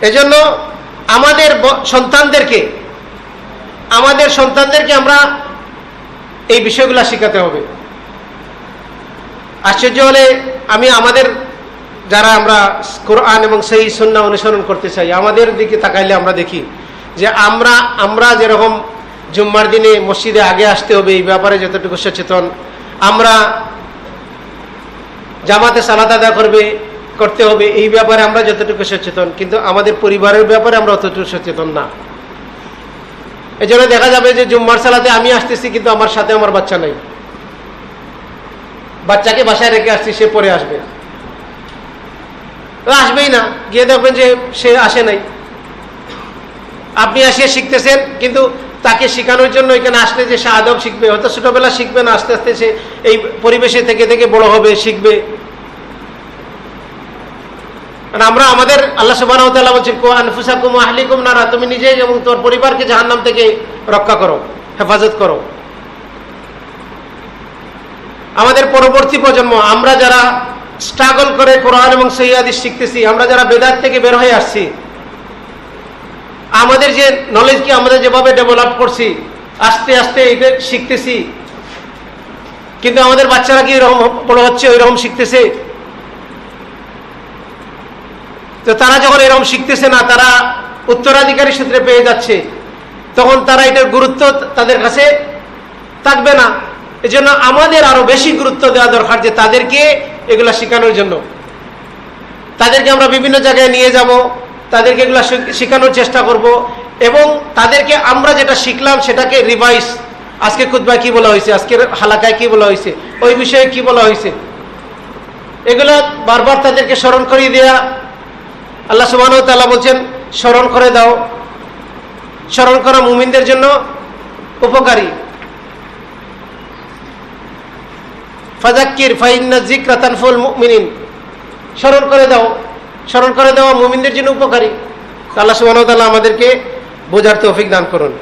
এজন্য আমাদের সন্তানদেরকে আমরা এই বিষয়গুলো শেখাতে হবে। আশ্চর্য হলে আমাদের যারা আমরা কোরআন এবং সহিহ সুন্নাহ অনুসরণ করতে চাই, আমাদের দিকে তাকাইলে আমরা দেখি যে আমরা যেরকম জুম্মার দিনে মসজিদে আগে আসতে হবে এই ব্যাপারে যতটুকু সচেতন, আমরা জামাতে সালাত আদায় করতে হবে এই ব্যাপারে আমরা যতটুকু সচেতন, কিন্তু আমাদের পরিবারের ব্যাপারে আমরা অতটুকু সচেতন না। এই জন্য দেখা যাবে যে জুম্মার সালাতে আমি আসতেছি কিন্তু আমার সাথে আমার বাচ্চা নাই, বাচ্চাকে বাসায় রেখে আসছি, সে পরে আসবেই না, গিয়ে দেখবেন যে সে আসে নাই। আপনি আসিয়ে শিখতেছেন, কিন্তু তাকে শেখানোর জন্য এখানে আসলে যে সে আদব শিখবে, হয়তো ছোটবেলা শিখবে না, আস্তে আস্তে সে এই পরিবেশে থেকে থেকে বড় হবে, শিখবে। আমরা আমাদের আল্লাহ সুবহানাহু ওয়া তাআলা বলছেন, আনফুসাকুম ওয়া আহলিকুম নারা, তুমি নিজে এবং তোমার পরিবারকে জাহান্নাম থেকে রক্ষা করো, হেফাজত করো। আমাদের পরবর্তী প্রজন্ম, আমরা যারা স্ট্রাগল করে কোরআন এবং সহিহ হাদিস শিখতেছি, আমরা যারা বেদাত থেকে বের হয়ে আসছি, আমাদের যে নলেজকে আমরা যেভাবে ডেভেলপ করছি, আস্তে আস্তে এটা শিখতেছি, কিন্তু আমাদের বাচ্চারা কি এরকম বড় হচ্ছে ওই রকম শিখতেছে? তো তারা যখন এরকম শিখতেছে না, তারা উত্তরাধিকারী সূত্রে পেয়ে যাচ্ছে, তখন তারা এটার গুরুত্ব তাদের কাছে থাকবে না। এজন্য আমাদের আরো বেশি গুরুত্ব দেওয়া দরকার যে তাদেরকে এগুলা শেখানোর জন্য। তাদেরকে আমরা বিভিন্ন জায়গায় নিয়ে যাব, তাদেরকে এগুলা শেখানোর চেষ্টা করব, এবং তাদেরকে আমরা যেটা শিখলাম সেটাকে রিভাইজ, আজকে খুতবায় কি বলা হয়েছে, আজকের হালাকায় কি বলা হয়েছে, ওই বিষয়ে কি বলা হয়েছে, এগুলা বারবার তাদেরকে স্মরণ করিয়ে দেয়া। আল্লাহ সুবহানাহু ওয়া তাআলা বলছেন, স্মরণ করে দাও। স্মরণ করা মুমিনদের জন্য উপকারী। ফাযাক্কির ফাইন্না যিকরা তানফুল মুমিনিন, স্মরণ করে দাও, স্মরণ করে দেওয়া মুমিনদের জন্য উপকারী। আল্লাহ সুবহানাহু ওয়া তাআলা আমাদেরকে বোঝার তৌফিক দান করুন।